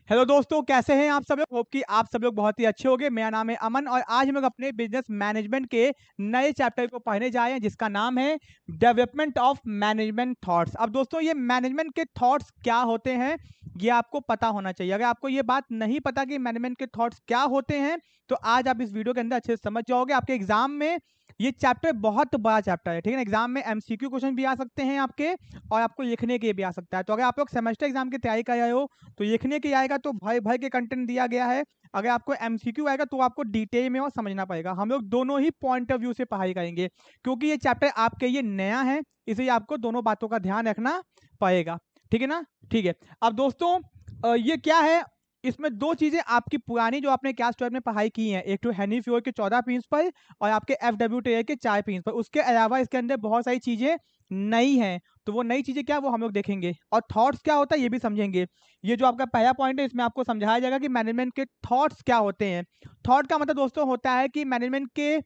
Hello दोस्तों, कैसे हैं आप सब लोग। होप कि आप सब लोग बहुत ही अच्छे होंगे। मेरा नाम है अमन और आज हम लोग अपने बिजनेस मैनेजमेंट के नए चैप्टर को पढ़ने जा रहे हैं जिसका नाम है डेवलपमेंट ऑफ मैनेजमेंट थॉट्स। अब दोस्तों, ये मैनेजमेंट के थॉट्स क्या होते हैं ये आपको पता होना चाहिए। अगर आपको ये बात नहीं पता कि मैनेजमेंट के थॉट्स क्या होते हैं तो आज आप इस वीडियो के अंदर अच्छे से समझ जाओगे। आपके एग्जाम में ये चैप्टर बहुत बड़ा चैप्टर है, ठीक है ना। एग्जाम में एमसीक्यू क्वेश्चन भी आ सकते हैं आपके और आपको लिखने के भी आ सकता है। तो अगर आप लोग सेमेस्टर एग्जाम की तैयारी कर रहे हो तो लिखने के आएगा तो भर भर के कंटेंट दिया गया है। अगर आपको एमसीक्यू आएगा तो आपको डिटेल में और समझना पड़ेगा। हम लोग दोनों ही पॉइंट ऑफ व्यू से पढ़ाई करेंगे क्योंकि ये चैप्टर आपके लिए नया है, इसलिए आपको दोनों बातों का ध्यान रखना पड़ेगा, ठीक है ना। ठीक है, अब दोस्तों ये क्या है, इसमें दो चीजें आपकी पुरानी जो आपने क्लास 12 में पढ़ाई की हैं, एक तो हेनरी फ्योर के 14 प्रिंसिपल और आपके एफडब्ल्यू टेलर के 4 प्रिंसिपल। उसके अलावा इसके अंदर बहुत सारी चीजें नई हैं, तो वो नई चीजें क्या वो हम लोग देखेंगे और थॉट्स क्या होता है ये भी समझेंगे। ये जो आपका पहला पॉइंट है इसमें आपको समझाया जाएगा कि मैनेजमेंट के थॉट्स क्या होते हैं। थॉट का मतलब दोस्तों होता है कि मैनेजमेंट के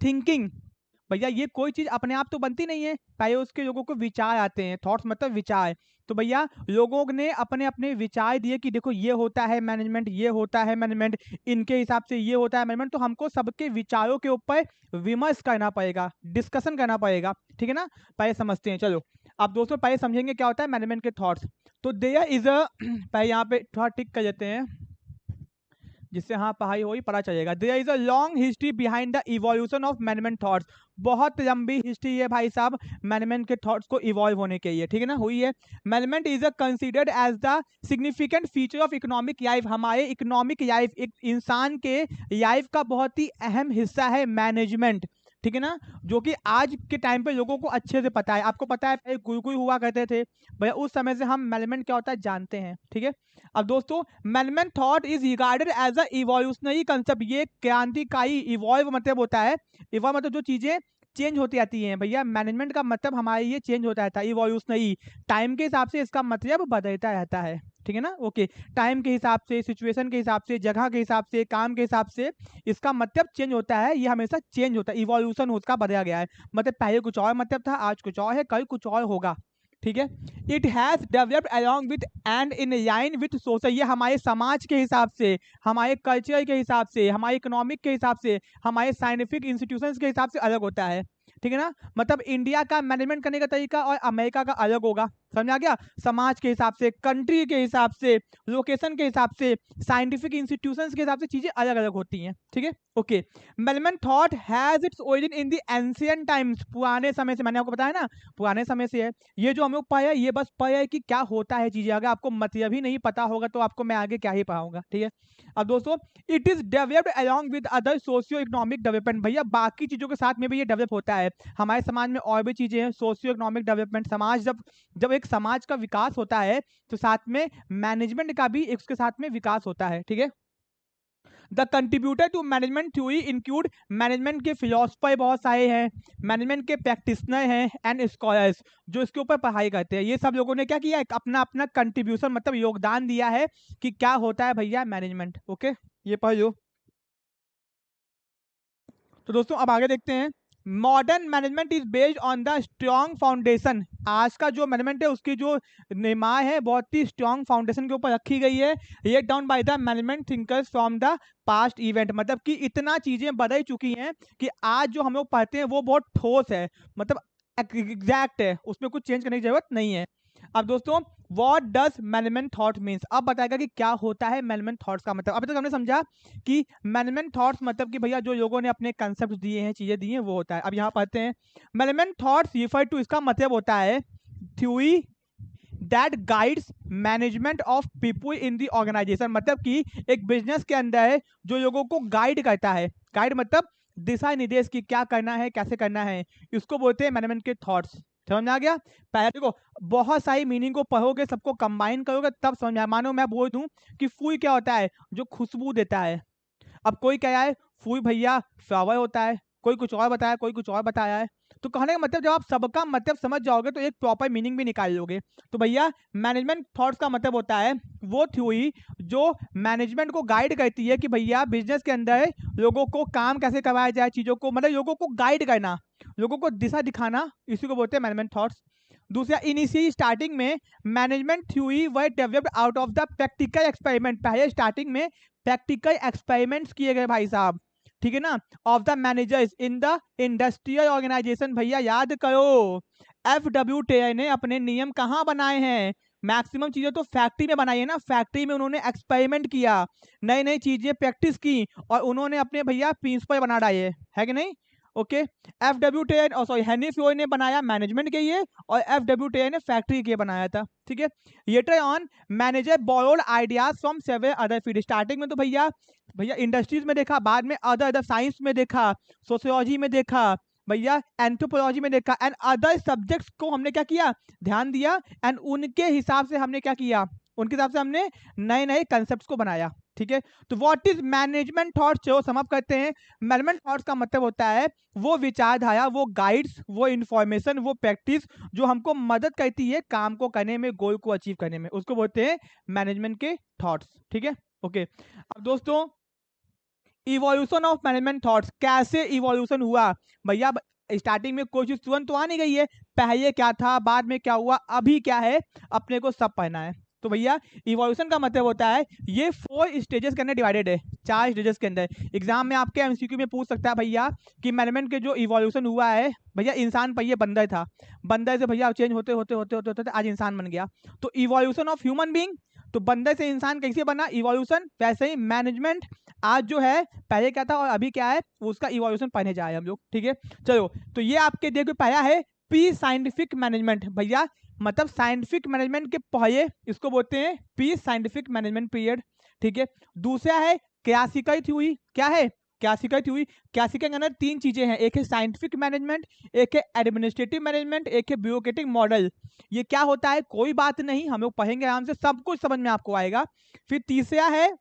थिंकिंग। भैया ये कोई चीज अपने आप तो बनती नहीं है, पहले उसके लोगों को विचार आते हैं। थॉट्स मतलब विचार। तो भैया लोगों ने अपने अपने विचार दिए कि देखो ये होता है मैनेजमेंट, ये होता है मैनेजमेंट, इनके हिसाब से ये होता है मैनेजमेंट। तो हमको सबके विचारों के ऊपर विमर्श करना पड़ेगा, डिस्कशन करना पड़ेगा, ठीक है ना। पहले समझते हैं, चलो। अब दोस्तों पहले समझेंगे क्या होता है मैनेजमेंट के थॉट्स। तो देयर इज अ पहले यहाँ पे थोड़ा टिक कर देते हैं जिससे हाँ पढ़ाई हो ही पता चलेगा। There is a long history behind the evolution of management thoughts. बहुत लंबी हिस्ट्री है भाई साहब मैनेजमेंट के थॉट्स को इवॉल्व होने के लिए, ठीक है ना, हुई है। Management is a considered as the significant feature of economic life. हमारे इकोनॉमिक लाइफ, एक इंसान के लाइफ का बहुत ही अहम हिस्सा है मैनेजमेंट, ठीक है ना। जो कि आज के टाइम पे लोगों को अच्छे से पता है। आपको पता है पहले गुरुकुल हुआ करते थे भैया, उस समय से हम मैनेजमेंट क्या होता है जानते हैं, ठीक है। अब दोस्तों management thought is regarded as a evolutionary concept. ये क्रांतिकारी, इवॉल्व मतलब होता है, इवॉल्व मतलब जो चीजें चेंज होती आती हैं। भैया मैनेजमेंट का मतलब हमारे ये चेंज होता रहता है, इवोल्यूशनरी। टाइम के हिसाब से इसका मतलब बदलता रहता है, ठीक है ना। ओके, टाइम के हिसाब से, सिचुएशन के हिसाब से, जगह के हिसाब से, काम के हिसाब से इसका मतलब चेंज होता है। ये हमेशा चेंज होता है, इवोल्यूशन उसका बदला गया है। मतलब पहले कुछ और मतलब था, आज कुछ और है, कल कुछ और होगा, ठीक है। It has developed along with and in line with social. ये हमारे समाज के हिसाब से, हमारे कल्चर के हिसाब से, हमारे इकोनॉमिक के हिसाब से, हमारे साइंटिफिक इंस्टीट्यूशंस के हिसाब से अलग होता है, ठीक है ना। मतलब इंडिया का मैनेजमेंट करने का तरीका और अमेरिका का अलग होगा, समझ आ गया। समाज के हिसाब से, कंट्री के हिसाब से, लोकेशन के हिसाब से, साइंटिफिक इंस्टीट्यूशंस के हिसाब से चीजें अलग अलग होती हैं, ठीक है। Okay, management thought has its origin in the ancient times. पुराने समय से, मैंने आपको बताया ना पुराने समय से है। ये जो हम लोग पाया ये बस पाया है कि क्या होता है चीजें। अगर आपको मतलब ही नहीं पता होगा तो आपको मैं आगे क्या ही पढ़ाऊंगा, ठीक है। अब दोस्तों it is developed along with other socio economic development. भैया बाकी चीजों के साथ में भी ये डेवलप होता है। हमारे समाज में और भी चीजें हैं, सोशियो इकोनॉमिक डेवलपमेंट। समाज जब जब एक समाज का विकास होता है तो साथ में मैनेजमेंट का भी उसके साथ में विकास होता है, ठीक है। The contributor to management theory include, management के फिलोसफर बहुत सारे हैं, मैनेजमेंट के प्रैक्टिशनर हैं एंड स्कॉलर्स जो इसके ऊपर पढ़ाई करते हैं। ये सब लोगों ने क्या किया है, अपना अपना कंट्रीब्यूशन मतलब योगदान दिया है कि क्या होता है भैया मैनेजमेंट। ओके, ये पढ़ लो। तो दोस्तों अब आगे देखते हैं। Modern management is based on the strong foundation. आज का जो मैनेजमेंट है उसकी जो निर्माण है बहुत ही स्ट्रॉन्ग फाउंडेशन के ऊपर रखी गई है। ये down by the management thinkers from the past event. मतलब कि इतना चीजें बदल चुकी हैं कि आज जो हम लोग पढ़ते हैं वो बहुत ठोस है, मतलब एग्जैक्ट है, उसमें कुछ चेंज करने की जरूरत नहीं है। अब दोस्तों what does management thought means, अब बताएगा कि क्या होता है मैनेजमेंट थॉट्स का मतलब। अभी तक हमने समझा कि मैनेजमेंट थॉट्स मतलब कि भैया जो लोगों ने अपने कंसेप्ट दिए हैं, चीजें दी हैं, वो होता है। अब यहाँ पढ़ते हैं मैनेजमेंट थॉट्स रिफर टू, इसका मतलब होता है theory that guides management of people in the organization. मतलब कि एक बिजनेस के अंदर जो लोगों को गाइड करता है, गाइड मतलब दिशा निर्देश की क्या करना है कैसे करना है, इसको बोलते हैं मैनेजमेंट के थॉट्स। समझ में आ गया। पहले देखो बहुत सारी मीनिंग को पढ़ोगे, सबको कंबाइन करोगे तब समझ में। मानो मैं बोल दूं कि फूल क्या होता है, जो खुशबू देता है। अब कोई क्या है, फूल भैया फ्लावर होता है, कोई कुछ और बताया, कोई कुछ और बताया है। तो कहने का मतलब जब आप सबका मतलब समझ जाओगे तो एक प्रॉपर मीनिंग भी निकाल लोगे। तो भैया मैनेजमेंट थॉट्स का मतलब होता है वो थ्योरी जो मैनेजमेंट को गाइड करती है कि भैया बिजनेस के अंदर लोगों को काम कैसे करवाया जाए, चीजों को मतलब लोगों को गाइड करना, लोगों को दिशा दिखाना, इसी को बोलते हैं मैनेजमेंट थॉट्स। दूसरा, इनिशियली स्टार्टिंग में management theory were developed out of the practical experiment, पहले स्टार्टिंग में प्रैक्टिकल एक्सपेरिमेंट्स किए गए भाई साहब, ठीक है ना, of the managers in the industrial organization. भैया याद करो, FWTA ने अपने नियम कहाँ बनाए हैं, मैक्सिमम चीजें तो फैक्ट्री में बनाई है ना, फैक्ट्री में उन्होंने एक्सपेरिमेंट किया, नई नई चीजें प्रैक्टिस की और उन्होंने अपने भैया प्रिंसिपल बना डाले, है कि नहीं। ओके, FWTA सॉरी हेनरी फ्लोय ने बनाया मैनेजमेंट के लिए और FWTA ने फैक्ट्री के बनाया था, ठीक है। Later on manager borrowed ideas from several other field, starting में तो भैया भैया इंडस्ट्रीज में देखा, बाद में अदर साइंस में देखा, सोशियोलॉजी में देखा, भैया एंथ्रोपोलॉजी में देखा एंड अदर सब्जेक्ट्स को हमने क्या किया, ध्यान दिया एंड उनके हिसाब से हमने क्या किया, उनके हिसाब से हमने नए नए कंसेप्ट को बनाया, ठीक है। तो व्हाट इज मैनेजमेंट थॉट्स, जो समझ करते हैं, मैनेजमेंट थॉट्स का मतलब होता है वो विचारधारा, वो गाइड्स, वो इंफॉर्मेशन, वो प्रैक्टिस जो हमको मदद करती है काम को करने में, गोल को अचीव करने में, उसको बोलते हैं मैनेजमेंट के थॉट्स, ठीक है। ओके, अब दोस्तों इवोल्यूशन ऑफ मैनेजमेंट थॉट्स, कैसे इवोल्यूशन हुआ भैया, स्टार्टिंग में कोई चीज तुरंत तो आ नहीं गई है, पहले क्या था, बाद में क्या हुआ, अभी क्या है, अपने को सब पढ़ना है। तो भैया इवोल्यूशन का मतलब होता है ये 4 स्टेजेस के अंदर डिवाइडेड है, 4 स्टेजेस के अंदर। एग्जाम में आपके MCQ में पूछ सकता है भैया कि मैनेजमेंट के जो इवोल्यूशन हुआ है, भैया इंसान पहले बंदर था, बंदर से भैया चेंज होते होते होते होते होते आज इंसान बन गया, तो इवोल्यूशन ऑफ ह्यूमन बीइंग, तो बंदर से इंसान कैसे बना, इवोल्यूशन। वैसे ही मैनेजमेंट आज जो है, पहले क्या था और अभी क्या है, उसका इवोल्यूशन पढ़ने जाए हम लोग, ठीक है। चलो, तो ये आपके देखो पहला है पी साइंटिफिक मैनेजमेंट, भैया मतलब साइंटिफिक मैनेजमेंट के पहले इसको बोलते हैं पी साइंटिफिक मैनेजमेंट पीरियड, ठीक है। दूसरा है क्लासिकल थ्योरी, क्या है क्लासिकल थ्योरी, क्लासिकल के अंदर 3 चीजें हैं, एक है साइंटिफिक मैनेजमेंट, एक है एडमिनिस्ट्रेटिव मैनेजमेंट, एक है ब्यूरोक्रेटिक मॉडल। ये क्या होता है, कोई बात नहीं, हम लोग पढ़ेंगे आराम से, सब कुछ समझ में आपको आएगा। फिर तीसरा है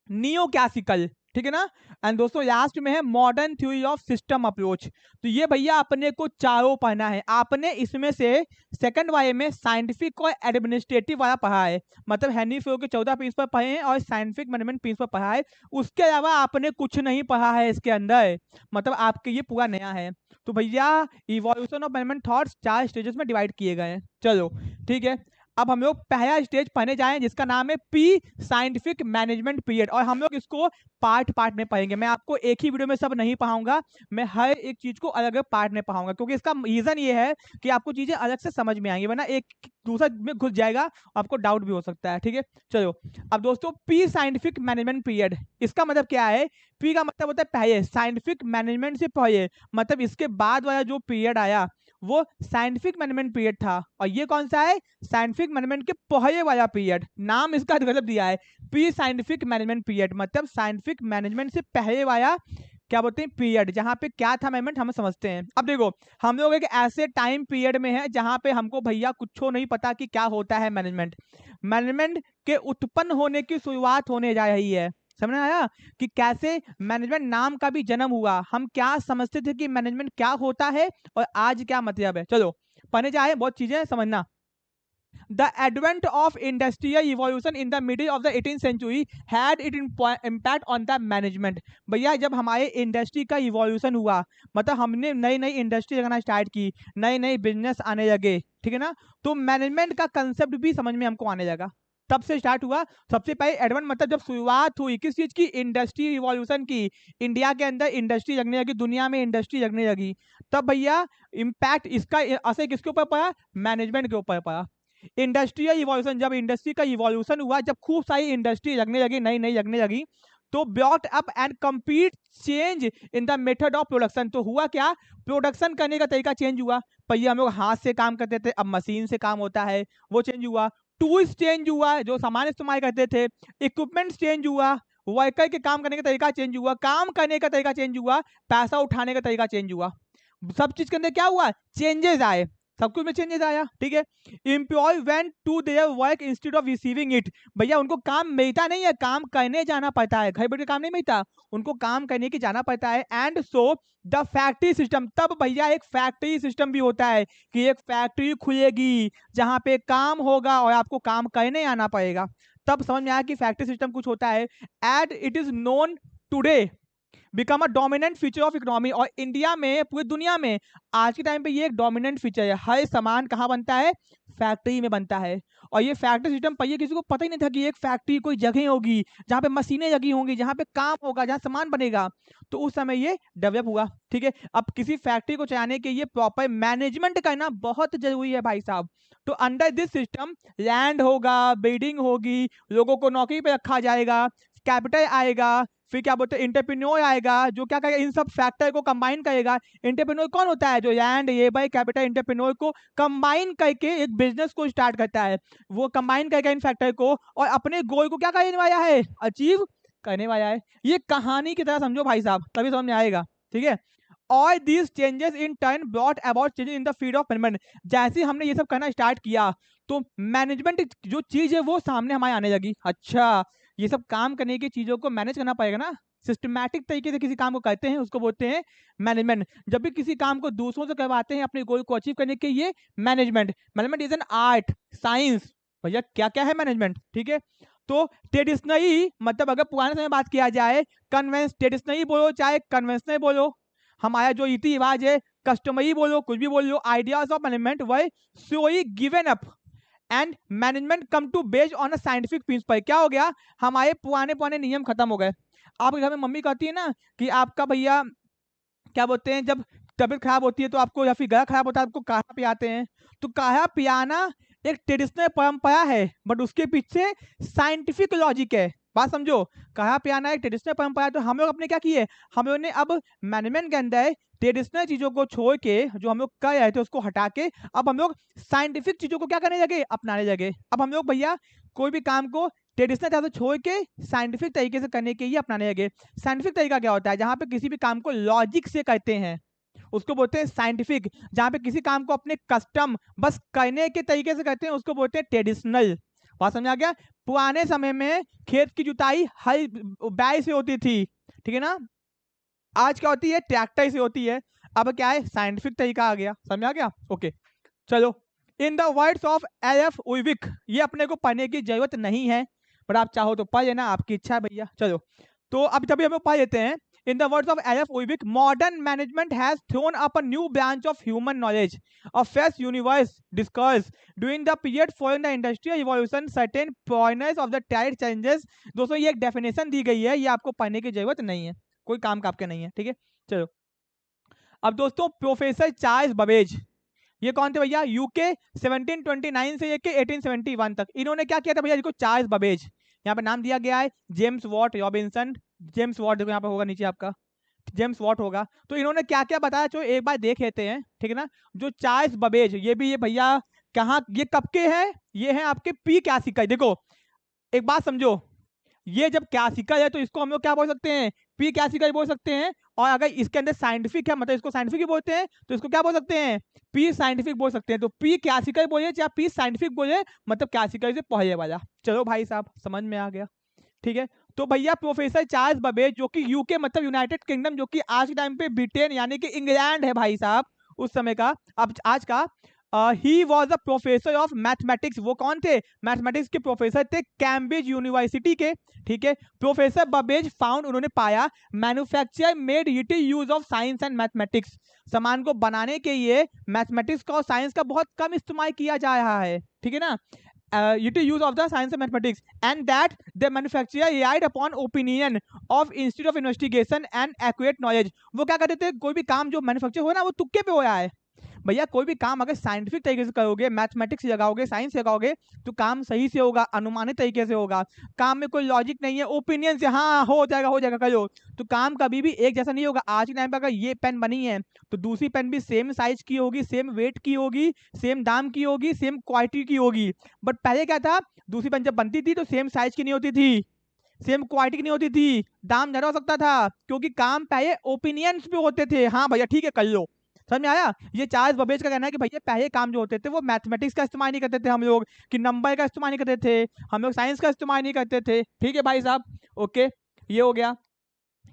नियो क्लासिकल, ठीक है ना। एंड दोस्तों लास्ट में है modern theory of system approach. तो ये भैया अपने को चारों पढ़ना है, आपने इसमें से सेकंड वाले में साइंटिफिक और एडमिनिस्ट्रेटिव वाला पढ़ा है, मतलब हेनरी फ्लो के 14 प्रिंसिपल पढ़े हैं और साइंटिफिक मैनेजमेंट प्रिंसिपल पढ़ा है, उसके अलावा आपने कुछ नहीं पढ़ा है इसके अंदर, मतलब आपके ये पूरा नया है। तो भैया evolution of management thoughts 4 stages में डिवाइड किए गए हैं। चलो ठीक है, अब हम लोग पहला स्टेज पढ़ने जाएं जिसका नाम है पी साइंटिफिक मैनेजमेंट पीरियड, और हम लोग इसको पार्ट पार्ट में पढ़ेंगे, मैं आपको एक ही वीडियो में सब नहीं पढ़ाऊंगा, मैं हर एक चीज को अलग अलग पार्ट में पढ़ाऊंगा, क्योंकि इसका रीजन ये है कि आपको चीजें अलग से समझ में आएंगी, वरना एक दूसरा में घुस जाएगा, आपको डाउट भी हो सकता है, ठीक है। चलो, अब दोस्तों पी साइंटिफिक मैनेजमेंट पीरियड, इसका मतलब क्या है, पी का मतलब होता है पहले, साइंटिफिक मैनेजमेंट से पहले, मतलब इसके बाद वाला जो पीरियड आया वो साइंटिफिक मैनेजमेंट पीरियड था, और ये कौन सा है, साइंटिफिक मैनेजमेंट के पहले वाला पीरियड, नाम इसका गलत दिया है, प्री साइंटिफिक मैनेजमेंट पीरियड, मतलब साइंटिफिक मैनेजमेंट से पहले वाला क्या बोलते हैं पीरियड, जहां पे क्या था मैनेजमेंट हम समझते हैं। अब देखो हम लोग एक ऐसे टाइम पीरियड में है जहां पे हमको भैया कुछ नहीं पता कि क्या होता है मैनेजमेंट, मैनेजमेंट के उत्पन्न होने की शुरुआत होने जा रही है, समझ में आया कि कैसे मैनेजमेंट नाम का भी जन्म हुआ, हम क्या समझते थे कि मैनेजमेंट क्या होता है और आज क्या मतलब है। चलो पढ़ने जाए, बहुत चीजें समझना। The advent of industrial evolution in the middle of the 18th century had its impact on the management। भैया जब हमारे इंडस्ट्री का इवोल्यूशन हुआ, मतलब हमने नई नई इंडस्ट्री लगाना स्टार्ट की, नए नए बिजनेस आने लगे, ठीक है ना, तो मैनेजमेंट का कंसेप्ट भी समझ में हमको आने लगा, तब से स्टार्ट हुआ। सबसे पहले एडवांस मतलब जब शुरुआत हुई किस चीज की, इंडस्ट्री रिवॉल्यूशन की, इंडिया के अंदर इंडस्ट्री लगने लगी, दुनिया में इंडस्ट्री लगने लगी, तब भैया इम्पैक्ट इसका असर किसके ऊपर पड़ा, मैनेजमेंट के ऊपर पड़ा। इंडस्ट्रियल इवोल्यूशन, जब इंडस्ट्री का इवोल्यूशन हुआ, जब खूब सारी इंडस्ट्री लगने लगी, नई नई लगने लगी, तो brought up and complete change in the method of production. तो हुआ क्या, प्रोडक्शन करने का तरीका चेंज हुआ, पहले हम लोग हाथ से काम करते थे, अब मशीन से काम होता है, वो चेंज हुआ। टूल्स चेंज हुआ, जो सामान इस्तेमाल करते थे, इक्विपमेंट्स चेंज हुआ, वर्कर के काम करने का तरीका चेंज हुआ, काम करने का तरीका चेंज हुआ, पैसा उठाने का तरीका चेंज हुआ, सब चीज के अंदर क्या हुआ, चेंजेस आए, सब कुछ में चेंजेस आया, ठीक है। Employ went to their work instead of receiving it, भैया उनको काम मिलता नहीं है, काम करने जाना पड़ता है, घर बैठे काम नहीं मिलता, उनको काम करने की जाना पड़ता है। And so the factory system, तब भैया एक फैक्ट्री सिस्टम भी होता है कि एक फैक्ट्री खुलेगी जहां पे काम होगा और आपको काम करने आना पड़ेगा, तब समझ में आया कि फैक्ट्री सिस्टम कुछ होता है। And it is known today, become a dominant feature of economy. और इंडिया में, पूरी दुनिया में आज के टाइम पे ये एक डोमिनेंट फीचर है। हर सामान कहाँ बनता है? फैक्ट्री में बनता है। और ये फैक्ट्री सिस्टम पहले किसी को पता ही नहीं था कि एक फैक्ट्री कोई जगह होगी जहाँ पे मशीनें लगी होंगी, जहाँ पे काम होगा, जहाँ सामान बनेगा। तो उस समय ये डेवलप हुआ। ठीक है, अब किसी फैक्ट्री को चलाने के लिए प्रॉपर मैनेजमेंट करना बहुत जरूरी है भाई साहब। तो अंडर दिस सिस्टम लैंड होगा, बिल्डिंग होगी, लोगों को नौकरी पे रखा जाएगा, कैपिटल आएगा, फिर क्या बोलते हैं एंटरप्रेन्योर आएगा जो क्या करेगा, इन सब फैक्टर को कंबाइन करेगा। एंटरप्रेन्योर कौन होता है? जो लैंड, लेबर, कैपिटल, एंटरप्रेन्योर को कंबाइन करके एक बिजनेस को स्टार्ट करता है। वो कंबाइन करेगा इन फैक्टर को और अपने गोल को क्या करने वाला है? अचीव करने वाला है। ये कहानी की तरह समझो भाई साहब, तभी समझ में आएगा। ठीक है, all these changes in turn brought about changes in the field of management. जैसे हमने ये सब करना स्टार्ट किया तो मैनेजमेंट जो चीज है वो सामने हमारे आने लगी। अच्छा, ये सब काम करने की चीजों को मैनेज करना पड़ेगा ना, सिस्टमैटिक तरीके से किसी काम को करते हैं उसको बोलते हैं मैनेजमेंट। जब भी किसी काम को दूसरों से करवाते हैं अपने गोल को अचीव करने के लिए, management. Management is an art science. भैया क्या क्या है मैनेजमेंट? ठीक है, तो ट्रेडिशनली मतलब अगर पुराने समय बात किया जाए, ट्रेडिशनली बोलो चाहे कन्वेंशनल बोलो, हमारा जो रीति रिवाज है, कस्टमरी बोलो, कुछ भी बोल लो, ideas of management were so given up and management come to based on a scientific principle. क्या हो गया? हमारे पुराने पुराने नियम खत्म हो गए। आपके घर में मम्मी कहती है ना कि आपका भैया क्या बोलते हैं, जब तबीयत खराब होती है तो आपको, या फिर गला खराब होता है आपको काढ़ा पियाते हैं। तो काढ़ा पियाना एक ट्रेडिशनल परंपरा है, बट उसके पीछे साइंटिफिक लॉजिक है। बात समझो, काढ़ा पियाना एक ट्रेडिशनल परंपरा है। तो हम लोग अपने क्या किए, हम लोग ने अब मैनेजमेंट के अंदर ट्रेडिशनल चीजों को छोड़ के, जो हम लोग कर रहे थे उसको हटा के, अब हम लोग साइंटिफिक चीजों को क्या करने लगे? अपनाने लगे। अब हम लोग भैया कोई भी काम को ट्रेडिशनल तरह से छोड़ के साइंटिफिक तरीके से करने के लिए अपनाने लगे। साइंटिफिक तरीका क्या होता है? जहां पे किसी भी काम को लॉजिक से करते हैं उसको बोलते हैं साइंटिफिक। जहां पे किसी काम को अपने कस्टम बस करने के तरीके से करते हैं उसको बोलते हैं ट्रेडिशनल। बात समझ आ गया? पुराने समय में खेत की जुताई हल बैल से होती थी, ठीक है ना। आज क्या होती है? ट्रैक्टर से होती है। अब क्या है? साइंटिफिक तरीका आ गया। समझ आ गया? ओके, चलो। In the words of F Urwick, ये अपने को पढ़ने की जरूरत नहीं है, पर आप चाहो तो पढ़ लेना, आपकी इच्छा है भैया। चलो, तो अब जब हम पढ़ लेते हैं। In the words of F. Uivik, modern management has thrown up a new branch of human knowledge, a fresh universe discourse. During the period following the industrial revolution, certain pioneers of the tide changes। दोस्तों ये एक definition दी गई है, ये आपको पढ़ने की जरूरत नहीं है, कोई काम का आपके नहीं है। ठीक है, चलो। अब दोस्तों प्रोफेसर चार्ल्स बबेज, ये कौन थे भैया? यूके 1729 से लेके 1871 तक। इन्होंने क्या किया था भैया? इसको चार्ल्स बबेज, यहाँ पे नाम दिया गया है James Watt Robinson. James Watt देखो यहाँ पे होगा नीचे आपका, जेम्स वॉट होगा। तो इन्होंने क्या क्या बताया जो एक बार देख लेते हैं, ठीक है ना। जो चार्ल्स बबेज, ये भी ये भैया कहाँ, ये कब के हैं? ये हैं आपके पी क्लासिकल। देखो एक बात समझो, ये जब क्लासिकल है तो इसको हम लोग क्या बोल सकते हैं? पी क्लासिकल बोल सकते हैं। और अगर इसके अंदर साइंटिफिक है मतलब इसको साइंटिफिक ही बोलते हैं, तो इसको क्या बोल सकते हैं? पी साइंटिफिक बोल सकते हैं। तो पी क्लासिकल बोलिए चाहे पी साइंटिफिक बोलिए, मतलब क्लासिकल से पहले वाला। चलो भाई साहब समझ में आ गया। ठीक है, तो भैया प्रोफेसर चार्ल्स बबेज जो कि यूके मतलब यूनाइटेड किंगडम, जो कि आज के टाइम पे ब्रिटेन यानी कि इंग्लैंड है भाई साहब उस समय का, अब आज का। He was a professor of mathematics. वो कौन थे? मैथमेटिक्स के प्रोफेसर थे कैम्ब्रिज यूनिवर्सिटी के। ठीक है, प्रोफेसर बबेज फाउंड, उन्होंने पाया, manufacture made little use of science and mathematics. सामान को बनाने के लिए मैथमेटिक्स का और साइंस का बहुत कम इस्तेमाल किया जा रहा है, ठीक है ना। little use of the science and mathematics, and that the manufacturer relied upon opinion of instead of investigation and accurate knowledge। वो क्या करते थे? कोई भी काम जो मैन्युफैक्चर हो ना वो तुक्के पे हो रहा है। भैया कोई भी काम अगर साइंटिफिक तरीके से करोगे, मैथमेटिक्स लगाओगे, साइंस लगाओगे, तो काम सही से होगा, अनुमानित तरीके से होगा। काम में कोई लॉजिक नहीं है, ओपिनियन से हाँ हो जाएगा करो, तो काम कभी भी एक जैसा नहीं होगा। आज के टाइम पर अगर ये पेन बनी है तो दूसरी पेन भी सेम साइज की होगी, सेम वेट की होगी, सेम दाम की होगी, सेम क्वालिटी की होगी। बट पहले क्या था? दूसरी पेन जब बनती थी तो सेम साइज की नहीं होती थी, सेम क्वालिटी की नहीं होती थी, दाम ज्यादा हो सकता था, क्योंकि काम पहले ओपिनियंस पे होते थे। हाँ भैया ठीक है कर लो, समझ में आया? ये चार्ल्स बबेज का कहना है कि भैया पहले काम जो होते थे वो मैथमेटिक्स का इस्तेमाल नहीं करते थे हम लोग, कि नंबर का इस्तेमाल नहीं करते थे हम लोग, साइंस का इस्तेमाल नहीं करते थे। ठीक है भाई साहब, ओके, ये हो गया।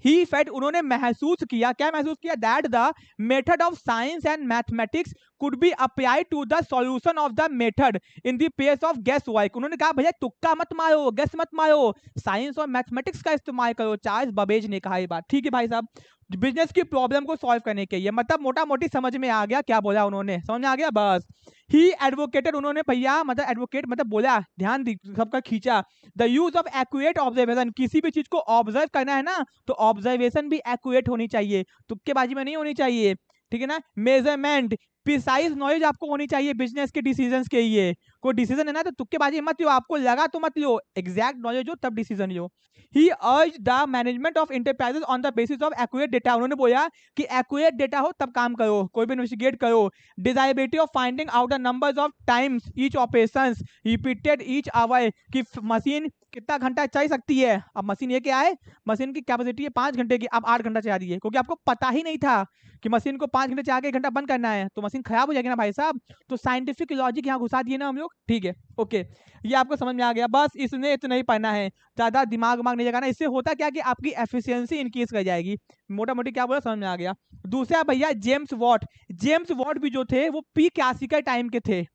ही फेल्ट, उन्होंने महसूस किया, क्या महसूस किया, that the method of science and mathematics could be apply to the solution of the method in the place of guess work. उन्होंने कहा भैया तुक्का मत मारो, गेस मत मारो, साइंस और मैथमेटिक्स का इस्तेमाल करो। चार्ल्स बबेज ने कहा ये बात। ठीक है भाई साहब, बिजनेस की प्रॉब्लम को सॉल्व करने के लिए, मतलब मोटा मोटी समझ में आ गया क्या बोला उन्होंने, समझ में आ गया बस। ही एडवोकेटेड, उन्होंने भैया मतलब एडवोकेट मतलब बोला, ध्यान सबका खींचा, the use of accurate observation, किसी भी चीज को ऑब्जर्व करना है ना तो ऑब्जर्वेशन भी एक्यूरेट होनी चाहिए, तुक्केबाजी में नहीं होनी चाहिए, ठीक है ना। मेजरमेंट, प्रिसाइज नॉलेज आपको होनी चाहिए बिजनेस के डिसीजंस के लिए। कोई डिसीजन है ना तो तुक्केबाजी मत लो, आपको लगा तो मत लो, एग्जैक्ट नॉलेज हो तब डिसीजन लो। ही अर्ज the management of enterprises on the basis of accurate data, उन्होंने बोला कि एक्यूरेट डेटा हो तब काम करो, कोई भी इन्वेस्टिगेट करो। Desirability of finding out the numbers of times each operations repeated each hour, कि मशीन कितना घंटा चल सकती है। अब मशीन ये क्या है, मशीन की कैपेसिटी है 5 घंटे की, अब 8 घंटा चला दी है, क्योंकि आपको पता ही नहीं था कि मशीन को 5 घंटे चला के 1 घंटा बंद करना है, तो मशीन खराब हो जाएगी ना भाई साहब। तो साइंटिफिक लॉजिक यहाँ घुसा दिए ना हम लोग, ठीक है ओके, ये आपको समझ में आ गया। बस इसने इतना ही पढ़ना है, ज्यादा दिमाग दिमाग नहीं लगाना। इससे होता क्या कि आपकी एफिशिएंसी इंक्रीज कर जाएगी, मोटा मोटी क्या बोला समझ में आ गया। दूसरा भैया जेम्स वॉट, जेम्स वॉट भी जो थे वो P81 के टाइम के थे।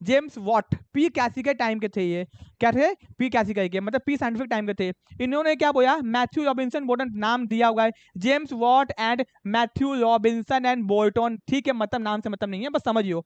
जेम्स वॉट P81 के टाइम के थे, ये क्या थे, P81 के मतलब पी साइंटिफिक टाइम के थे। इन्होंने क्या बोला, मैथ्यू रॉबिन्सन बोल्टन, नाम दिया हुआ है, James Watt and Matthew Robinson and Bolton, ठीक है, मतलब नाम से मतलब नहीं है, बस समझियो।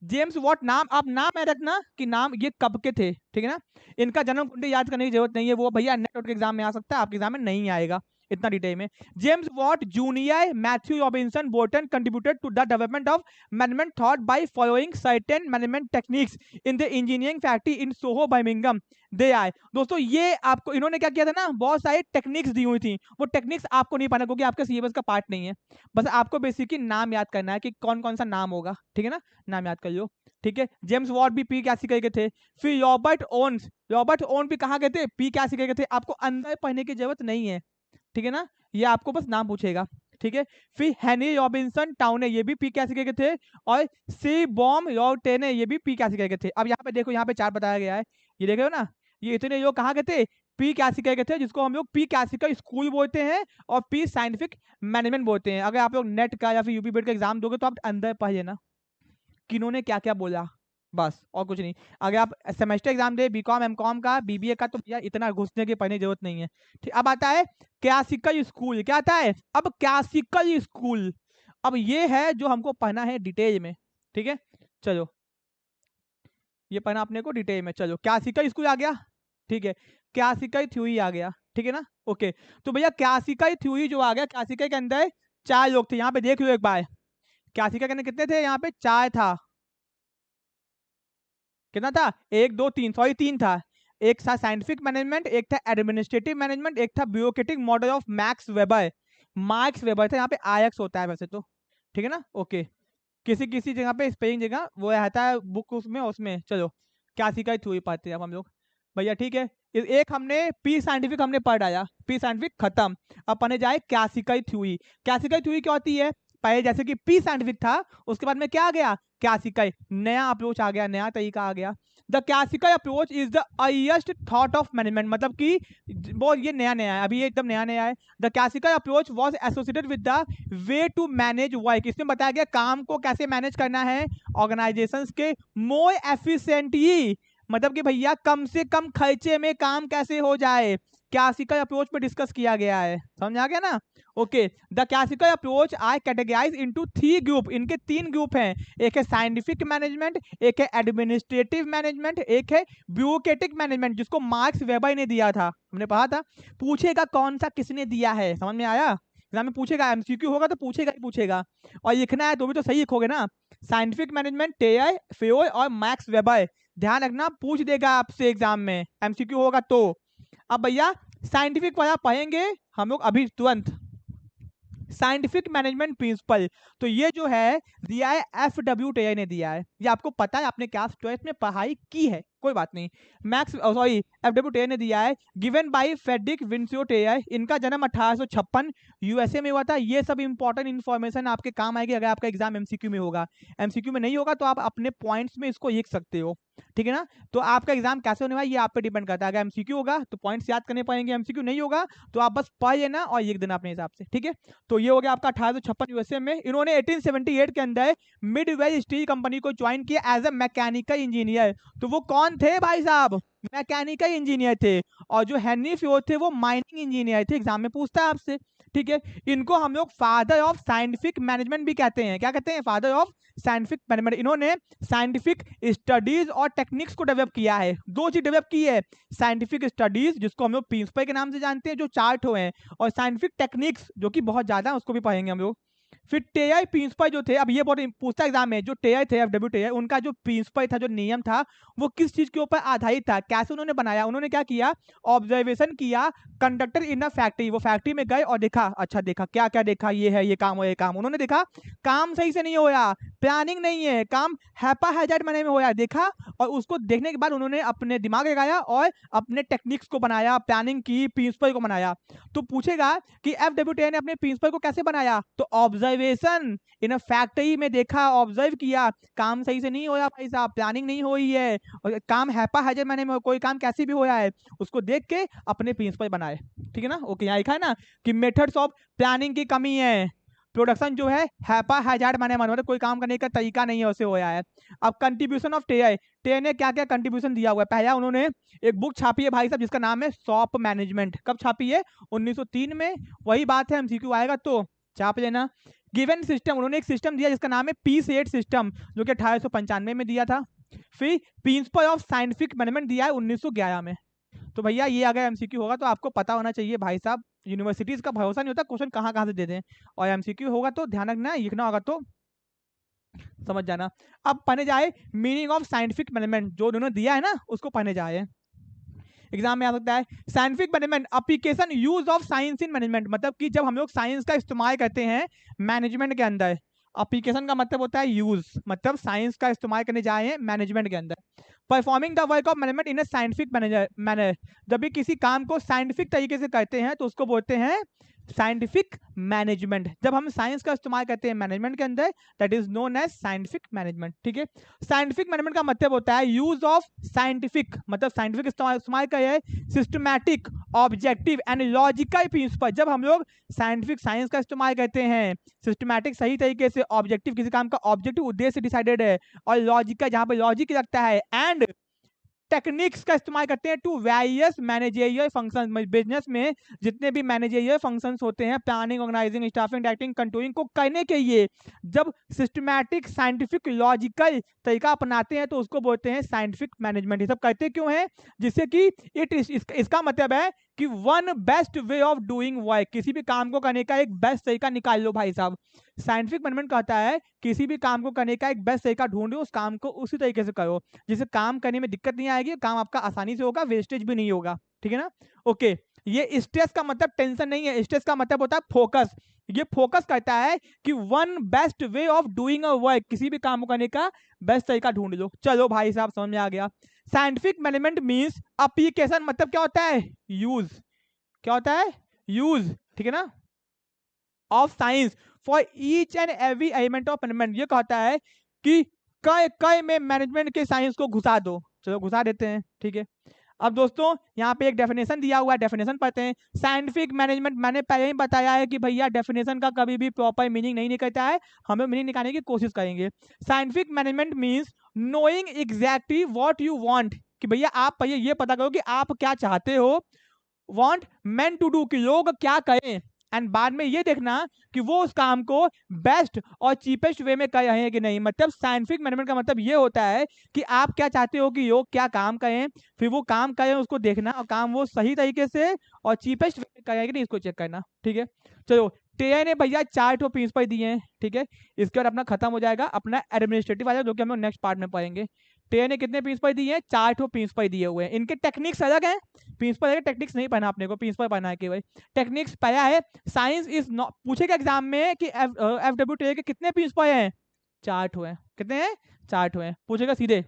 जेम्स वॉट नाम, आप नाम है रखना कि नाम ये कब के थे, ठीक है ना। इनका जन्म कुंडली याद करने की जरूरत नहीं है, वो भैया नेट के एग्जाम में आ सकता है, आपके एग्जाम में नहीं आएगा इतना डिटेल में। James Watt junior Matthew Robinson Boulton contributed to the development of management thought by following certain management techniques in the engineering factory in Soho Birmingham दे आए। दोस्तों ये आपको इन्होंने क्या किया था ना, बहुत सारी टेक्निक्स दी हुई थी, वो टेक्निक्स आपको नहीं पढ़ना क्योंकि आपके सिलेबस का पार्ट नहीं है। बस आपको बेसिकली नाम याद करना है कि कौन कौन सा नाम होगा, ठीक है ना, नाम याद कर लो, ठीक है। जेम्स वॉट भी P81 के थे। फिर रॉबर्ट ओन्स, रॉबर्ट ओन भी कहाँ के थे, P81 के थे। आपको अंदर पढ़ने की जरूरत नहीं है, ठीक है ना, ये आपको बस नाम पूछेगा, ठीक है। फिर हेनरी रॉबिन्सन टाउने, ये भी P81 के थे। और सी बॉम रॉटेने, ये भी P81 के थे। अब यहाँ पे देखो, यहाँ पे 4 बताया गया है, ये देख रहे हो ना, ये इतने लोग कहाँ के थे, P81 के थे, जिसको हम लोग P81 स्कूल बोलते हैं और P साइंटिफिक मैनेजमेंट बोलते हैं। अगर आप लोग नेट का या फिर यूपी बोर्ड का एग्जाम दोगे तो आप अंदर पढ़ लेना किन्होंने क्या क्या बोला, बस और कुछ नहीं। अगर आप सेमेस्टर एग्जाम दे बीकॉम एमकॉम का बीबीए का तो यार इतना घुसने की पढ़ने की जरूरत नहीं है, ठीक। अब आता है क्लासिकल स्कूल, क्या आता है अब क्लासिकल स्कूल। अब ये है जो हमको पढ़ना है डिटेल में, ठीक है, चलो ये पढ़ना अपने को डिटेल में। चलो क्लासिकल स्कूल आ गया, ठीक है, क्लासिकल थ्योरी आ गया, ठीक है ना, ओके। तो भैया क्लासिकल थ्योरी जो आ गया, क्लासिकल के अंदर 4 लोग थे, यहाँ पे देख लो एक बार, क्लासिकल के अंदर कितने थे, यहाँ पे 4 था, कितना था, 1 2 3, सॉरी 3 था। एक था साइंटिफिक मैनेजमेंट, एक था एडमिनिस्ट्रेटिव मैनेजमेंट, एक था bureaucratic model of max weber, marks weber था, यहाँ पे आयक्स होता है वैसे तो, ठीक है ना, ओके। किसी किसी जगह पे स्पेलिंग जगह वो रहता है बुक उसमें उसमें। चलो क्लासिकल थ्योरी पढ़ते हैं अब हम लोग, भैया ठीक है। एक हमने P साइंटिफिक हमने पढ़ आया, P साइंटिफिक खत्म। अब पढ़ने जाए क्लासिकल थ्योरी। क्लासिकल थ्योरी क्या होती है, पहले जैसे कि P साइंटिफिक था, उसके बाद में क्या आ गया, क्लासिकल, नया अप्रोच आ गया, नया तरीका आ गया। The classical approach is the earliest thought of management, मतलब कि वो ये नया नया है, अभी ये एकदम नया नया है। The classical approach was associated with the way to manage work, इसमें बताया गया काम को कैसे मैनेज करना है ऑर्गेनाइजेशंस के मोर एफिशिएंटली, मतलब कि भैया कम से कम खर्चे में काम कैसे हो जाए, क्लासिकल अप्रोच पे डिस्कस किया गया है, समझ आ गया ना, okay. The classical approach are categorize into 3 group, इनके 3 ग्रुप हैं, एक है साइंटिफिक मैनेजमेंट, एक है एडमिनिस्ट्रेटिव मैनेजमेंट, एक है ब्यूरोक्रेटिक मैनेजमेंट, जिसको मार्क्स वेबर ने दिया था, हमने पढ़ा था। पूछेगा कौन सा किसने दिया है, समझ में आया, एग्जाम में पूछेगा, एमसीक्यू होगा तो पूछेगा ही पूछेगा, और लिखना है तो भी तो सही लिखोगे ना। साइंटिफिक मैनेजमेंट टेयर फेयोर और मैक्स वेबर, ध्यान रखना पूछ देगा आपसे एग्जाम में, एमसीक्यू होगा तो। अब भैया साइंटिफिक वाला पढ़ेंगे हम लोग अभी तुरंत, साइंटिफिक मैनेजमेंट प्रिंसिपल, तो ये जो है दिया है FW टेयर ने दिया है, ये आपको पता है, आपने क्लास 12 में पढ़ाई की है, कोई बात नहीं। मैक्स सॉरी FW टेयर ने दिया है, गिवन बाय फ्रेडरिक विंसियो टेयर, इनका जन्म 1856 यूएसए में हुआ था। ये सब इंपॉर्टेंट इन्फॉर्मेशन आपके काम आएगी अगर आपका एग्जाम एमसीक्यू में होगा, एमसीक्यू में नहीं होगा तो आप अपने पॉइंट्स में इसको लिख सकते हो, ठीक है ना। तो आपका एग्जाम कैसे होने वाला है ये आप पे डिपेंड करता है। अगर एमसीक्यू होगा तो पॉइंट्स याद करने पड़ेंगे, एमसीक्यू नहीं होगा तो आप बस पढ़ लेना और लिख देना अपने हिसाब से, ठीक है। तो ये हो गया आपका 1856 यूएसए में। इन्होंने 1878 के अंदर मिडवेज स्टील कंपनी को ज्वाइन किया एज ए मैकेनिकल इंजीनियर। तो वो कौन थे भाई साहब, मैकेनिकल इंजीनियर थे। और जो हेनरी फ्योर्ड थे वो माइनिंग इंजीनियर थे, एग्जाम में पूछता है आपसे, ठीक है। इनको हम लोग फादर ऑफ साइंटिफिक मैनेजमेंट भी कहते हैं। क्या कहते हैं, फादर ऑफ साइंटिफिक मैनेजमेंट। इन्होंने साइंटिफिक स्टडीज और टेक्निक्स को डेवलप किया है। दो चीज डेवलप की है, साइंटिफिक स्टडीज जिसको हम लोग प्रिंसिपल के नाम से जानते हैं जो चार्ट हुए हैं, और साइंटिफिक टेक्निक्स जो कि बहुत ज्यादा, उसको भी पढ़ेंगे हम लोग। फिर टेआई प्रिंसिपल जो थे, अब ये बहुत पूछता एग्जाम में, जो टेआई थे एफडब्ल्यू टेआई, उनका जो प्रिंसिपल था, जो नियम था, वो किस चीज के ऊपर आधारित था, कैसे उन्होंने बनाया। उन्होंने क्या किया, ऑब्जर्वेशन किया कंडक्टर इन अ फैक्ट्री। वो फैक्ट्री में गए और देखा, अच्छा देखा, क्या क्या देखा, ये है, ये काम हो, ये काम। उन्होंने देखा काम सही से नहीं हो रहा, प्लानिंग नहीं है, काम हैपा हैजार्ड मैनर में हो रहा है, देखा। और उसको देखने के बाद उन्होंने अपने दिमाग लगाया और अपने टेक्निक्स को बनाया, प्लानिंग की, प्रिंसिपल को बनाया। तो पूछेगा कि एफडब्ल्यू टेआई ने अपने प्रिंसिपल को कैसे बनाया, तो ऑब्जर्वेशन इन अ फैक्ट्री में देखा, ऑब्जर्व किया, काम सही से नहीं हो रहा भाई साहब, प्लानिंग नहीं हो रही है, और काम हैपा हैजार्ड मैनर में, कोई काम कैसे भी हो रहा है, उसको देख के अपने प्रिंसिपल बनाए, ठीक है ना। ओके, यहाँ लिखा है ना कि मेथड्स ऑफ प्लानिंग की कमी है, प्रोडक्शन जो है हैपा हैजार्ड मैनर में, मतलब कोई काम करने का तरीका नहीं है, उसे हो रहा है। अब कंट्रीब्यूशन ऑफ टेआई, टेआई ने क्या क्या कंट्रीब्यूशन दिया हुआ है। पहला उन्होंने एक बुक छापी है भाई साहब जिसका नाम है शॉप मैनेजमेंट। कब छापी है, 1903 में। वही बात है, एमसीक्यू आएगा तो छाप लेना। गिवन सिस्टम, उन्होंने एक सिस्टम दिया जिसका नाम है पी8 सिस्टम, जो कि 1895 में दिया था। फिर प्रिंसिपल ऑफ साइंटिफिक मैनेजमेंट दिया है 1911 में। तो भैया ये अगर एमसीक्यू होगा तो आपको पता होना चाहिए भाई साहब, यूनिवर्सिटीज का भरोसा नहीं होता, क्वेश्चन कहाँ कहाँ से देते हैं। और एमसीक्यू होगा तो ध्यान रखना, लिखना होगा तो समझ जाना। अब पढ़ने जाए मीनिंग ऑफ साइंटिफिक मैनेजमेंट, जो उन्होंने दिया है ना उसको पढ़ने जाए, एग्जाम में आ सकता है। Scientific management application use of science in management, मतलब कि जब हम लोग साइंस का इस्तेमाल करते हैं मैनेजमेंट के अंदर। एप्लीकेशन का मतलब होता है यूज, मतलब साइंस का इस्तेमाल करने जाए हैं मैनेजमेंट के अंदर। Performing the work of management in A scientific manner, जब भी किसी काम को साइंटिफिक तरीके से करते हैं तो उसको बोलते हैं साइंटिफिक मैनेजमेंट। जब हम साइंस का इस्तेमाल करते हैं मैनेजमेंट के अंदर, that is known as scientific management, ठीक है। साइंटिफिक मैनेजमेंट का मतलब होता है यूज ऑफ साइंटिफिक, मतलब साइंटिफिक इस्तेमाल का है systematic, objective and logical principle. जब हम लोग साइंटिफिक साइंस का इस्तेमाल करते हैं सिस्टमैटिक सही तरीके से, ऑब्जेक्टिव किसी काम का ऑब्जेक्टिव उद्देश्य डिसाइडेड है, और लॉजिकल जहां पर लॉजिक लगता है, एंड टेक्निक्स का इस्तेमाल करते हैं to various managerial functions. Business में जितने भी मैनेजरियल फंक्शंस होते हैं, planning, organizing, staffing, directing, controlling को करने के लिए जब सिस्टमैटिक साइंटिफिक लॉजिकल तरीका अपनाते हैं तो उसको बोलते हैं साइंटिफिक मैनेजमेंट। ये सब करते क्यों हैं, जिससे कि इसका मतलब है कि one best way of doing work, किसी भी काम को करने का एक बेस्ट तरीका निकाल लो भाई साहब। साइंटिफिक मैनेजमेंट कहता है किसी भी काम को करने का एक बेस्ट तरीका ढूंढो, उस काम को उसी तरीके से करो जिससे काम करने में दिक्कत नहीं आएगी, काम आपका आसानी से होगा, वेस्टेज भी नहीं होगा, ठीक है ना। ओके, ये स्ट्रेस का मतलब टेंशन नहीं है, स्ट्रेस का मतलब होता है फोकस। ये फोकस करता है कि one best way of doing a work, किसी भी काम को करने का बेस्ट तरीका ढूंढ लो। चलो भाई साहब समझ में आ गया। साइंटिफिक मैनेजमेंट मींस एप्लीकेशन, मतलब क्या होता है, यूज। क्या होता है, यूज, ठीक है ना, of science for each and every element of management. ये कहता है कि कई कई में मैनेजमेंट के साइंस को घुसा दो। चलो घुसा देते हैं, ठीक है। अब दोस्तों यहाँ पे एक डेफिनेशन दिया हुआ है, डेफिनेशन पढ़ते हैं। साइंटिफिक मैनेजमेट, मैंने पहले ही बताया है कि भैया डेफिनेशन का कभी भी प्रॉपर मीनिंग नहीं निकलता है, हमें मीनिंग निकालने की कोशिश करेंगे। Scientific management means knowing exactly what you want, कि भैया आप पहले ये पता करो कि आप क्या चाहते हो, वांट मेंट टू डू, कि लोग क्या करें, एंड बाद में ये देखना कि वो उस काम को बेस्ट और चीपेस्ट वे में कर रहे हैं कि नहीं। मतलब साइंटिफिक मैनेजमेंट का मतलब ये होता है कि आप क्या चाहते हो कि लोग क्या काम करें, फिर वो काम करें उसको देखना, और काम वो सही तरीके से और चीपेस्ट वे में करें कि नहीं, इसको चेक करना, ठीक है। चलो टेआई ने भैया 4 ठो प्रिंसिपल दिए हैं, ठीक है। इसके बाद अपना खत्म हो जाएगा अपना एडमिनिस्ट्रेटिव वाला, जो कि हम लोग नेक्स्ट पार्ट में पढ़ेंगे। टेआई ने कितने प्रिंसिपल दिए हैं, 4 ठो प्रिंसिपल दिए हुए हैं। इनके टेक्निक्स अलग हैं, प्रिंसिपल है, टेक्निक्स नहीं पढ़ना अपने को, प्रिंसिपल पढ़ना है केवल। टेक्निक्स पहला है साइंस इज नॉट, पूछेगा एग्जाम में कि एफडब्ल्यू टेआई के कितने प्रिंसिपल हैं, 4 ठो हैं। कितने हैं, 4 ठो हैं, पूछेगा सीधे।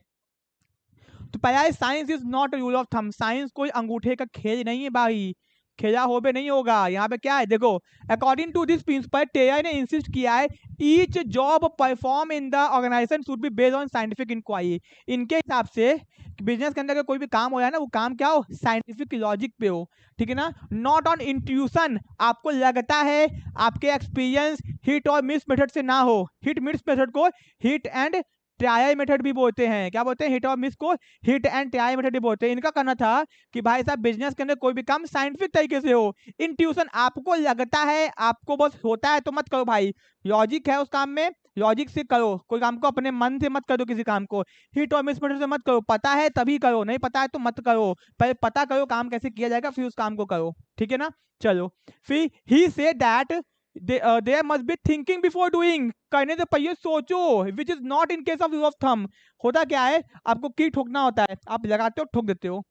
तो पहला है science is not rule of thumb, science कोई अंगूठे का खेल नहीं है भाई, खेला हो बे नहीं होगा। यहाँ पे क्या है देखो, अकॉर्डिंग टू दिस प्रिंसिपल टेआई ने इंसिस्ट किया है each job perform in the organization should be based on scientific inquiry. इनके हिसाब से बिजनेस के अंदर कोई भी काम हो जाए ना, वो काम क्या हो, साइंटिफिक लॉजिक पे हो, ठीक है ना, नॉट ऑन इंट्यूशन। आपको लगता है, आपके एक्सपीरियंस हिट और मिस मेथड से ना हो। हिट मिस मेथड को हिट एंड ट्रायल मेथड भी बोलते हैं। क्या बोलते हैं, हिट और मिस को हिट एंड ट्रायल मेथड भी बोलते हैं। इनका कहना था कि भाई साहब बिजनेस के अंदर कोई भी काम साइंटिफिक तरीके से हो। इंट्यूशन, आपको लगता है, आपको बस होता है तो मत करो भाई। लॉजिक है उस काम में, लॉजिक से करो। कोई काम को अपने मन से मत करो, किसी काम को हिट और मिस मेथड से मत करो। पता है तभी करो, नहीं पता है तो मत करो। पहले पता करो काम कैसे किया जाएगा, फिर उस काम को करो, ठीक है ना। चलो, फिर ही से that there must be thinking before doing। करने से पहले सोचो, which is not in case of rule of thumb। होता क्या है, आपको की ठोकना होता है, आप लगाते हो ठोक देते हो।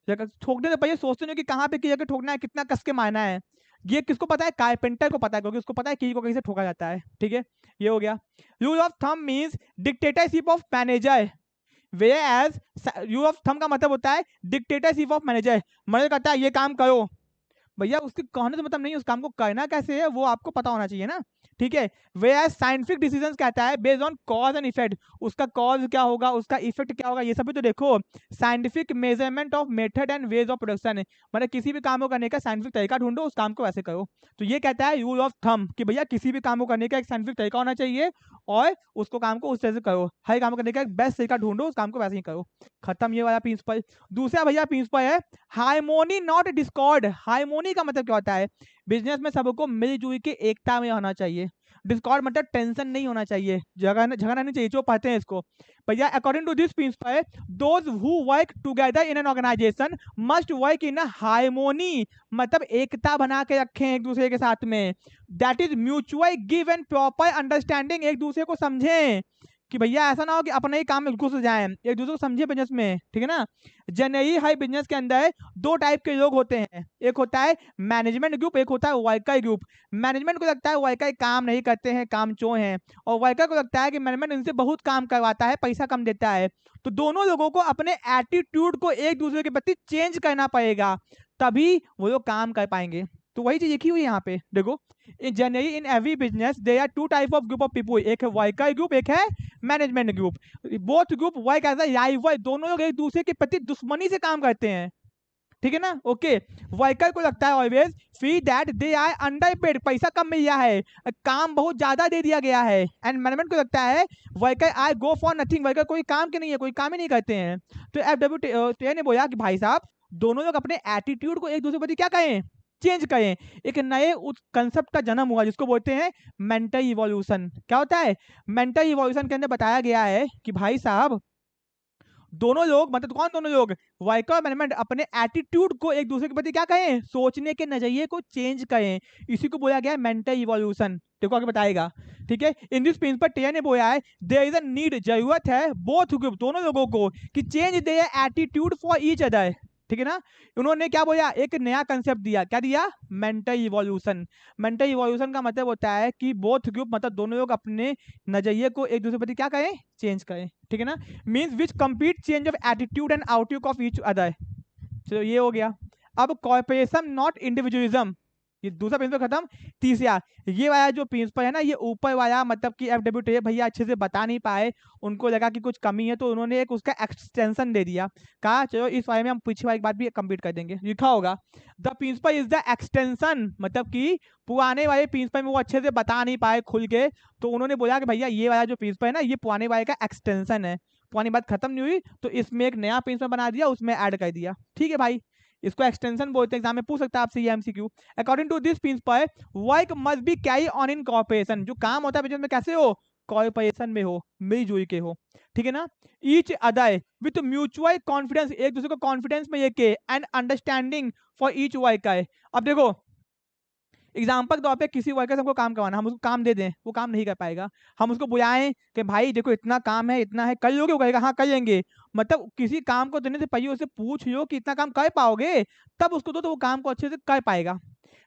ठोकने से पहले सोचते हो कि कहाँ पे की जगह ठोकना है, कितना कस के मारना है। ये किसको पता है, कारपेंटर को पता है, क्योंकि उसको पता है की को कैसे ठोका जाता है, ठीक है। ये हो गया। Rule of thumb means dictatorship of manager, वे एज रूल ऑफ थंब का मतलब होता है डिक्टेटरशिप ऑफ मैनेजर। मैनेजर कहता है ये काम करो, भैया उसके कहने से मतलब नहीं, उस काम को करना कैसे है वो आपको पता होना चाहिए ना, ठीक है। वे एज साइंटिफिक डिसीजन कहता है based on cause and effect, उसका कॉज क्या होगा, उसका इफेक्ट क्या होगा, ये सब भी तो देखो। Scientific measurement of method and ways of production, मतलब किसी भी काम को करने का साइंटिफिक तरीका ढूंढो, उस काम को वैसे करो। तो ये कहता है रूल ऑफ थंब कि भैया किसी भी काम को करने का एक साइंटिफिक तरीका होना चाहिए और उसको काम को उस तरह से करो। हर काम को करने का एक बेस्ट तरीका ढूंढो, उस काम को वैसे ही करो। खत्म ये वाला प्रिंसिपल। दूसरा भैया प्रिंसिपल है हार्मोनी नॉट डिस्कॉर्ड। हार्मोनी का मतलब क्या होता है, बिजनेस में सबको मिलजुल के एकता में होना चाहिए। डिस्कॉर्ड मतलब टेंशन नहीं होना चाहिए, झगड़ा नहीं चाहिए। जो पढ़ते हैं इसको भैया, according to this principle those who work together in an organization must work in harmony, मतलब एकता बना के रखें एक दूसरे के साथ में। That is mutual give and proper understanding, एक दूसरे को समझें कि भैया ऐसा ना हो कि अपने ही काम में घुस जाएं, एक दूसरे को समझे बिजनेस में, ठीक है ना। जनरली हर बिजनेस के अंदर दो टाइप के लोग होते हैं, एक होता है मैनेजमेंट ग्रुप, एक होता है वर्कर ग्रुप। मैनेजमेंट को लगता है वर्कर काम नहीं करते हैं, काम चोर हैं, और वर्कर को लगता है कि मैनेजमेंट इनसे बहुत काम करवाता है, पैसा कम देता है। तो दोनों लोगों को अपने एटीट्यूड को एक दूसरे के प्रति चेंज करना पड़ेगा, तभी वो लोग काम कर पाएंगे। तो वही चीज लिखी हुई है यहाँ पे देखो, in generally in every business there are two type of group of people, एक है वर्कर ग्रुप, एक है management group. Both group work as a rival, दोनों लोग एक दूसरे के प्रति दुश्मनी से काम करते हैं, ठीक है ना। ओके, वर्कर को लगता है always feel that they are underpaid, पैसा कम मिल रहा है, काम बहुत ज्यादा दे दिया गया है। एंड मैनेजमेंट को लगता है worker I go for nothing, worker कोई काम के नहीं है, कोई काम ही नहीं करते हैं। तो FW ने बोला कि भाई साहब दोनों लोग अपने एटीट्यूड को एक दूसरे के प्रति क्या कहें, चेंज करें। एक नए कंसेप्ट का जन्म हुआ जिसको बोलते हैं मेंटल इवोल्यूशन। क्या होता है, मेंटल इवोल्यूशन के अंदर बताया गया है कि भाई साहब दोनों लोग, मतलब कौन दोनों लोग, वर्कर और मैनेजमेंट अपने एटीट्यूड को एक दूसरे के प्रति क्या कहें, सोचने के नजरिए को चेंज करें। इसी को बोला गया है मेंटल इवोल्यूशन। देखो आगे बताएगा, ठीक है। इन दिस प्रिंसिपल टेयर ने बोला है देयर इज अ नीड, जरूरत है बोथ ग्रुप, दोनों लोगों को, कि change their attitude for each other, ठीक है ना। उन्होंने क्या बोला, एक नया कंसेप्ट दिया, क्या दिया, मेंटल इवोल्यूशन। मेंटल इवोल्यूशन का मतलब होता है कि बोथ ग्रुप, मतलब दोनों लोग अपने नजरिए को एक दूसरे प्रति क्या करें, चेंज करें, ठीक है ना। Means which complete change of attitude and outlook of each other. चलो ये हो गया। अब कॉर्पोरेशन नॉट इंडिविजुअलिज्म, ये दूसरा प्रिंसिपल खत्म। तीसरा, ये वाला जो प्रिंसिपल है ना, ये ऊपर वाला मतलब कि FW भैया अच्छे से बता नहीं पाए, उनको लगा कि कुछ कमी है, तो उन्होंने एक उसका एक्सटेंशन दे दिया। कहा चलो इस वाले में हम पीछे वाली बात भी कंप्लीट कर देंगे। लिखा होगा the principle is the extension, मतलब कि पुराने वाले प्रिंसिपल में वो अच्छे से बता नहीं पाए खुल के, तो उन्होंने बोला कि भैया ये वाला जो प्रिंसिपल है ना, ये पुराने वाले का एक्सटेंशन है। पुरानी बात खत्म नहीं हुई तो इसमें एक नया प्रिंसिपल बना दिया, उसमें ऐड कर दिया, ठीक है भाई। इसको एक्सटेंशन बोलते हैं, एग्जाम में पूछ सकता है आपसे ये MCQ। According to this principle work must be carry on in corporation, जो काम होता है बिजनेस में कैसे हो, कॉर्पोरेशन में हो, मिलजुल के हो, ठीक है ना। Each other with mutual confidence, एक दूसरे को कॉन्फिडेंस में लेके, and understanding for each worker. अब देखो एग्जाम्पल के तौर पे किसी वर्कर से हमको काम करवाना, हम उसको काम दे दें, वो काम नहीं कर पाएगा। हम उसको बुलाएं कि भाई देखो इतना काम है, इतना है, कर लोगे, वो कहेगा हाँ कर लेंगे। मतलब किसी काम को देने से पहले उससे पूछ लो कि इतना काम कर पाओगे, तब उसको दो तो वो काम को अच्छे से कर पाएगा।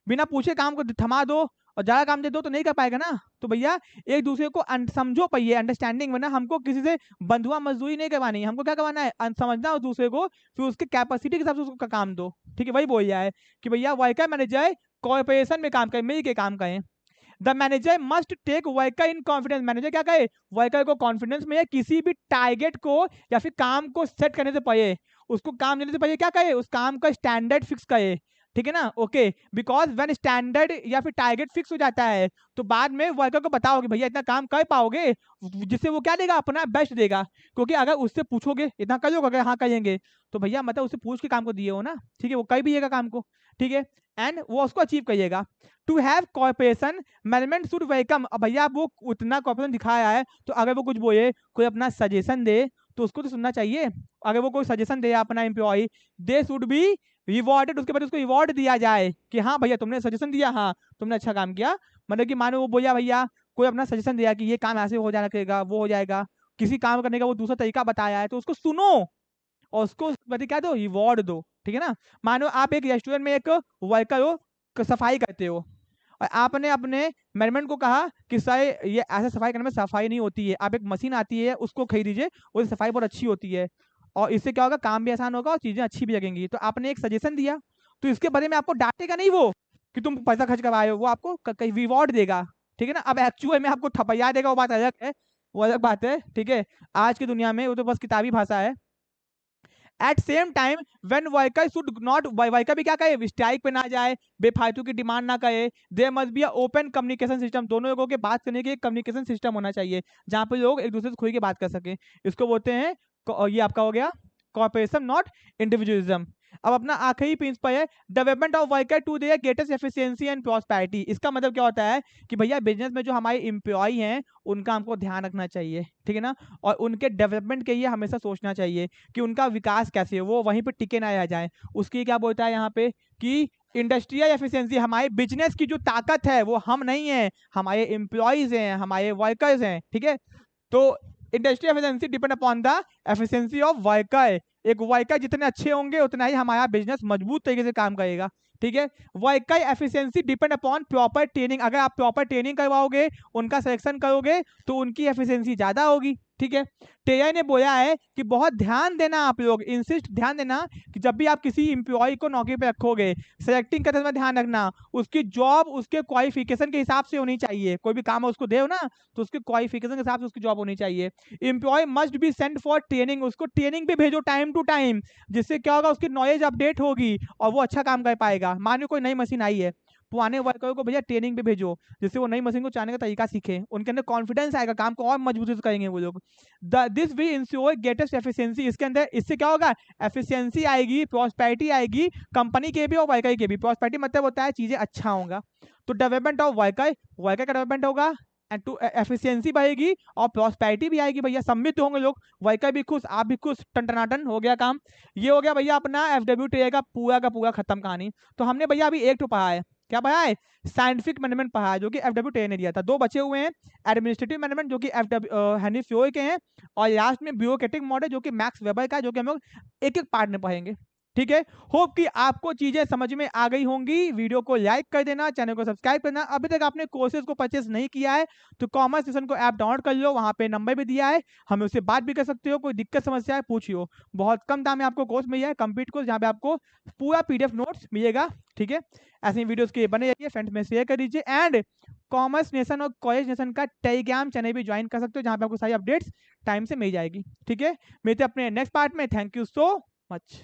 बिना पूछे काम को थमा दो और ज्यादा काम दे दो तो नहीं कर पाएगा ना। तो भैया एक दूसरे को समझो पाइए, अंडरस्टैंडिंग, वरना हमको किसी से बंधुआ मजदूरी नहीं करवानी है, हमको क्या करवाना है, समझना उस दूसरे को, फिर उसके कैपेसिटी के हिसाब से उसको काम दो। ठीक है, वही बोल रहा है कि भैया वर्कर मैनेजर कॉर्पोरेशन में काम करें, मिल के काम करें। The manager must take worker in confidence, manager क्या करे, वर्कर को कॉन्फिडेंस में किसी भी टारगेट को या फिर काम को सेट करने से पहले, उसको काम देने से पहले क्या करे, उस काम का स्टैंडर्ड फिक्स करे। ठीक है ना, ओके, बिकॉज व्हेन स्टैंडर्ड या फिर टारगेट फिक्स हो जाता है तो बाद में वर्कर को बताओगे भैया इतना काम कर पाओगे, जिससे वो क्या देगा, अपना बेस्ट देगा। क्योंकि अगर उससे पूछोगे इतना कर लोगे, अगर हाँ करेंगे, तो भैया मतलब उससे पूछ के काम को दिए हो ना, ठीक है, वो कर भी काम को, ठीक है, एंड वो उसको अचीव करिएगा। To have corporation management should welcome, अब भैया वो उतना कॉर्पोरेशन दिखाया है तो अगर वो कुछ बोले, कोई अपना सजेशन दे तो उसको तो सुनना चाहिए। अगर वो कोई सजेशन दे अपना employ, they should be rewarded, उसके बाद उसको रिवॉर्ड दिया जाए कि हाँ भैया तुमने सजेशन दिया, हाँ तुमने अच्छा काम किया। मतलब कि मानो वो बोलिया भैया कोई अपना सजेशन दिया कि ये काम ऐसे हो जाएगा, वो हो जाएगा, किसी काम करने का वो दूसरा तरीका बताया है, तो उसको सुनो और उसको क्या दो, रिवॉर्ड दो। ठीक है ना, मानो आप एक रेस्टोरेंट में एक वर्कर हो, सफाई करते हो, और आपने अपने मैनेजमेंट को कहा कि सर ये ऐसे सफाई करने में सफाई नहीं होती है, आप एक मशीन आती है उसको खरीद लीजिए, उससे सफाई बहुत अच्छी होती है और इससे क्या होगा, काम भी आसान होगा और चीजें अच्छी भी लगेंगी। तो आपने एक सजेशन दिया, तो इसके बारे में आपको डांटेगा नहीं वो कि तुम पैसा खर्च करवाए हो, वो आपको कहीं रिवॉर्ड देगा। ठीक है ना, अब एक्चुअल में आपको थपैया देगा वो बात अलग है, वो अलग बात है। ठीक है, आज की दुनिया में वो तो बस किताबी भाषा है। At same time when worker should not, worker भी क्या करे, स्ट्राइक पे ना जाए, बेफालतू की डिमांड ना करे। There must be open communication system, दोनों लोगों के बात करने के एक कम्युनिकेशन सिस्टम होना चाहिए जहां पे लोग एक दूसरे से खुल के बात कर सके। इसको बोलते हैं ये आपका हो गया कॉर्पोरेशन नॉट इंडिविजुअलिज्म। अब अपना आखिरी प्रिंसिपल है development of worker to their greatest efficiency and prosperity. इसका मतलब क्या होता है कि भैया बिजनेस में जो हमारे एम्प्लॉय हैं उनका हमको ध्यान रखना चाहिए। ठीक है ना, और उनके डेवलपमेंट के लिए हमेशा सोचना चाहिए कि उनका विकास कैसे है, वो वहीं पे टिके ना रह जाए। उसकी क्या बोलता है यहाँ पे कि इंडस्ट्रियल एफिशिएंसी, हमारे बिजनेस की जो ताकत है वो हम नहीं है, हमारे एम्प्लॉयज हैं, हमारे वर्कर्स हैं। ठीक है, तो industrial efficiency depend upon the efficiency of worker. एक वर्कर जितने अच्छे होंगे उतना ही हमारा बिजनेस मजबूत तरीके से काम करेगा। ठीक है, worker efficiency depend upon proper training, अगर आप प्रॉपर ट्रेनिंग करवाओगे, उनका सिलेक्शन करोगे तो उनकी एफिशिएंसी ज्यादा होगी। ठीक है, टेया ने बोला है कि बहुत ध्यान देना, आप लोग इंसिस्ट ध्यान देना कि जब भी आप किसी एम्प्लॉय को नौकरी पे रखोगे, सेलेक्टिंग करते समय ध्यान रखना उसकी जॉब उसके क्वालिफिकेशन के हिसाब से होनी चाहिए। कोई भी काम उसको दे ना तो उसके क्वालिफिकेशन के हिसाब से उसकी जॉब होनी चाहिए। Employ must be send for training, उसको ट्रेनिंग पे भेजो टाइम टू टाइम, जिससे क्या होगा, उसकी नॉलेज अपडेट होगी और वो अच्छा काम कर पाएगा। मान लो कोई नई मशीन आई है, पुराने वर्कर को भैया ट्रेनिंग पे भेजो, जिससे वो नई मशीन को चलाने का तरीका सीखे, उनके अंदर कॉन्फिडेंस आएगा, काम को और मजबूती से करेंगे वो लोग। This will ensure greatest efficiency, इसके अंदर इससे क्या होगा, एफिशिएंसी आएगी, प्रॉस्पेरिटी आएगी कंपनी के भी और वर्कर के भी। प्रॉस्पेरिटी मतलब होता है चीजें अच्छा होगा। तो डेवलपमेंट ऑफ वर्कर, वर्कर का डेवलपमेंट होगा एंड टू एफिशिएंसी बढ़ेगी और प्रॉस्पेरिटी भी आएगी। भैया समृद्ध होंगे लोग, वर्कर भी खुश, आप भी खुश, टन हो गया काम। ये हो गया भैया अपना FWTA का पूरा खत्म कहानी। तो हमने भैया अभी एक तो पढ़ा है, क्या पढ़ा है, साइंटिफिक मैनेजमेंट पढ़ा है जो कि FWTA ने दिया था। दो बचे हुए हैं, एडमिनिस्ट्रेटिव मैनेजमेंट जो कि हेनरी फ्योय के हैं, और लास्ट में ब्यूरोक्रेटिक मॉडल जो कि मैक्स वेबर का है, जो कि हम लोग एक एक पार्ट में पढ़ेंगे। ठीक है, होप कि आपको चीजें समझ में आ गई होंगी। वीडियो को लाइक कर देना, चैनल को सब्सक्राइब करना। अभी तक आपने कोर्सेज को परचेस नहीं किया है तो कॉमर्स स्टेशन को ऐप डाउनलोड कर लो, वहां पे नंबर भी दिया है, हमें उससे बात भी कर सकते हो, कोई दिक्कत समस्या है पूछियो। बहुत कम दाम में आपको कोर्स मिल जाए, कंप्लीट कोर्स, जहाँ पे आपको पूरा PDF नोट्स मिलेगा। ठीक है, ऐसे ही वीडियोस के बने रहिए, फ्रेंड्स में शेयर कर दीजिए एंड कॉमर्स नेशन और कॉलेज नेशन का टेलीग्राम चैनल भी ज्वाइन कर सकते हो, जहाँ पे आपको सारी अपडेट्स टाइम से मिल जाएगी। ठीक है, मिलते हैं अपने नेक्स्ट पार्ट में। Thank you so much.